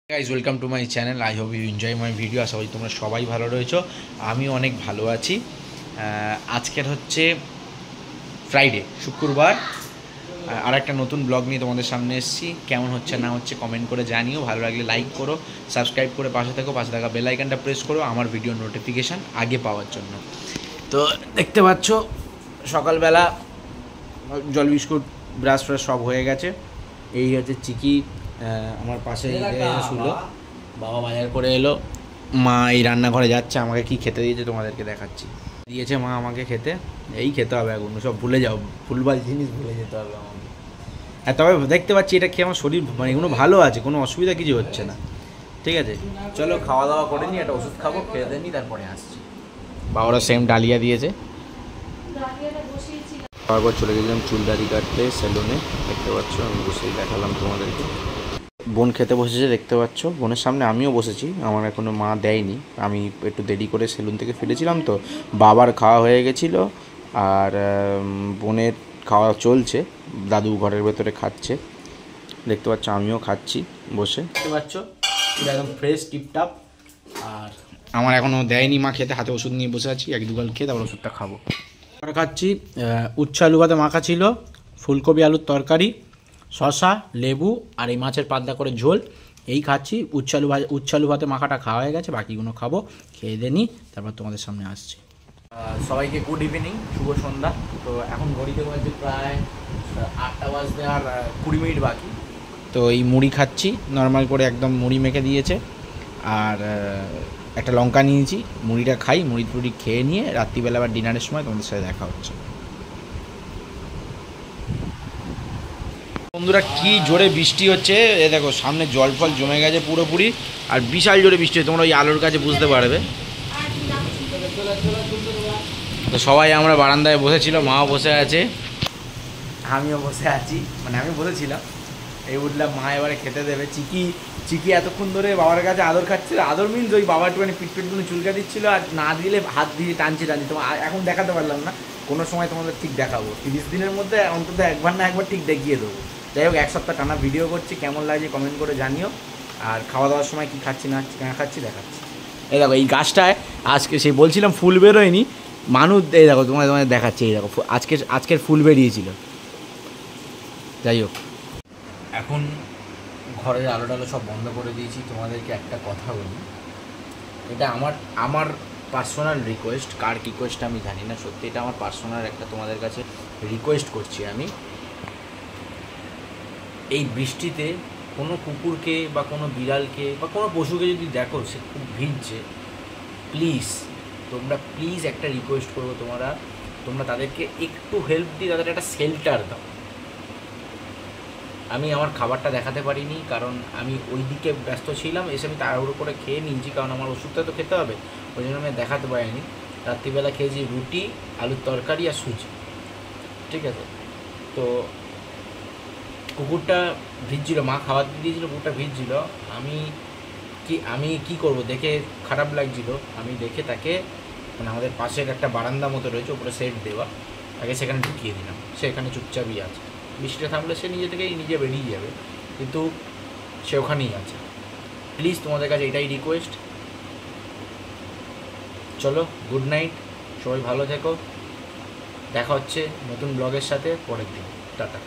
Guys welcome to my channel. I hope you enjoy my video. আশা করি তোমরা সবাই ভালো রয়েছো, আমি অনেক ভালো আছি। আজকের হচ্ছে ফ্রাইডে, শুক্রবার। আর একটা নতুন ব্লগ নিয়ে তোমাদের সামনে এসেছি। কেমন হচ্ছে না হচ্ছে কমেন্ট করে জানিও, ভালো লাগলে লাইক করো, সাবস্ক্রাইব করে পাশে থাকা বেল আইকনটা প্রেস করো আমার ভিডিও নোটিফিকেশান আগে পাওয়ার জন্য। তো দেখতে পাচ্ছ সকালবেলা জল বিস্কুট ব্রাশ ফ্রাশ সব হয়ে গেছে। এই হচ্ছে চিকি আমার পাশে শুলো, বাবা বাজার করে এলো, মা এই রান্নাঘরে যাচ্ছে, আমাকে কি খেতে দিয়েছে তোমাদেরকে দেখাচ্ছি। দিয়েছে মা আমাকে খেতে, এই খেতে হবে, এখন সব ভুলে যাও, ভুলভাল জিনিস ভুলে যেতে হবে আমাকে। হ্যাঁ, তবে দেখতে পাচ্ছি এটা খেয়ে আমার শরীর মানে এগুলো ভালো আছে, কোনো অসুবিধা কিছু হচ্ছে না। ঠিক আছে, চলো খাওয়া দাওয়া করে নিই, একটা ওষুধ খাবো, খেয়ে দিয়ে নিই, তারপরে আসছি। বাবারা সেম ডালিয়া দিয়েছে। তারপর চলে গেছিলাম চুল দাড়ি কাটতে সেলুনে, দেখতে পাচ্ছ আমি বসেই দেখালাম তোমাদেরকে। বোন খেতে বসেছে দেখতে পাচ্ছ, বোনের সামনে আমিও বসেছি, আমার এখনও মা দেয়নি, আমি একটু দেরি করে সেলুন থেকে ফিরেছিলাম তো। বাবার খাওয়া হয়ে গেছিলো আর বোনের খাওয়া চলছে, দাদু ঘরের ভেতরে খাচ্ছে দেখতে পাচ্ছ, আমিও খাচ্ছি বসে, দেখতে পাচ্ছ এটা একদম ফ্রেশ টিপটাপ। আর আমার এখনও দেয়নি মা খেতে, হাতে ওষুধ নিয়ে বসে আছি, এক দুগাল খেয়ে তারপর ওষুধটা খাবো। খাচ্ছি উচ্ছে আলু ভাতে মাখা ছিল, ফুলকপি আলুর তরকারি, শসা, লেবু আর এই মাছের পাতলা করে ঝোল, এই খাচ্ছি। উচ্ছে আলু ভাতে মাখাটা খাওয়া হয়ে গেছে, বাকিগুলো খাবো, খেয়ে দিয়ে নিই, তারপর তোমাদের সামনে আসছি। সবাইকে গুড ইভিনিং, শুভ সন্ধ্যা। তো এখন ঘড়িতে বাজে প্রায় 8টা বাজতে আর 20 মিনিট বাকি। তো এই মুড়ি খাচ্ছি, নর্মাল করে একদম মুড়ি মেখে দিয়েছে, আর একটা লঙ্কা নিয়েছি, মুড়িটা খাই, মুড়ি খেয়ে নিয়ে রাত্রিবেলা আবার ডিনারের সময় তোমাদের সাথে দেখা হচ্ছে। বন্ধুরা কি জোরে বৃষ্টি হচ্ছে, এ দেখো সামনে জল ফল জমে গেছে পুরোপুরি, আর বিশাল জোরে বৃষ্টি হচ্ছে, তোমরা ওই আলোর কাছে বুঝতে পারবে। তো সবাই আমরা বারান্দায় বসেছিল, মাও বসে আছে, আমিও বসে আছি, মানে আমি বসেছিলাম, এই উঠলাম, মা এবারে খেতে দেবে। চিকি এতক্ষণ ধরে বাবার কাছে আদর খাচ্ছিল, আদর মিনস ওই বাবা একটুখানি পিটগুলো চুলকা দিচ্ছিলো, আর না দিলে হাত দিয়ে টানছি তোমার এখন দেখাতে পারলাম না, কোনো সময় তোমাদের ঠিক দেখাবো, 30 দিনের মধ্যে অন্তত একবার না একবার ঠিক দেখিয়ে দেবো। যাই হোক, 1 সপ্তাহ টানা ভিডিও করছি, কেমন লাগছে কমেন্ট করে জানিও, আর খাওয়া দাওয়ার সময় কী খাচ্ছি না খাচ্ছি দেখাচ্ছি। এই দেখো এই গাছটায় আজকে সেই বলছিলাম ফুল বেরোয়নি, মানুষ এই দেখো তোমাদের দেখাচ্ছি, এই দেখো আজকের ফুল বেরিয়েছিল। যাই হোক, এখন ঘরের আলো টালো সব বন্ধ করে দিয়েছি। তোমাদেরকে একটা কথা বলি, এটা আমার পার্সোনাল রিকোয়েস্ট, কার রিকোয়েস্ট আমি জানি না, সত্যি এটা আমার পার্সোনাল একটা তোমাদের কাছে রিকোয়েস্ট করছি আমি। এই বৃষ্টিতে কোনো কুকুরকে বা কোনো বিড়ালকে বা কোনো পশুকে যদি দেখো সে খুব ভিজছে, প্লিজ একটা রিকোয়েস্ট করবো, তোমরা তাদেরকে একটু হেল্প দিয়ে তাদের একটা শেল্টার দাও। আমি আমার খাবারটা দেখাতে পারিনি, কারণ আমি ওই দিকে ব্যস্ত ছিলাম, এসে আমি তাড়াহুড়ো করে খেয়ে নিয়েছি, কারণ আমার ওষুধটা তো খেতে হবে, ওই জন্য আমি দেখাতে পারিনি। রাত্রিবেলা খেয়েছি রুটি, আলুর তরকারি আর সুজি, ঠিক আছে। তো কুকুরটা ভিজছিল, মা খাবার দিয়ে দিয়েছিলো, কুকুরটা ভিজছিল, আমি কি করব, দেখে খারাপ লাগছিল, আমি দেখে তাকে, মানে আমাদের পাশের একটা বারান্দা মতো রয়েছে, উপরে সেট দেওয়া, তাকে সেখানে ঢুকিয়ে দিলাম, সে এখানে চুপচাপই আছে। বৃষ্টিটা থামলে সে নিজে বেরিয়ে যাবে, কিন্তু সে ওখানেই আছে। প্লিজ তোমাদের কাছে এটাই রিকোয়েস্ট। চলো, গুড নাইট, সবাই ভালো থেকো, দেখা হচ্ছে নতুন ব্লগের সাথে পরের দিন, টাটা।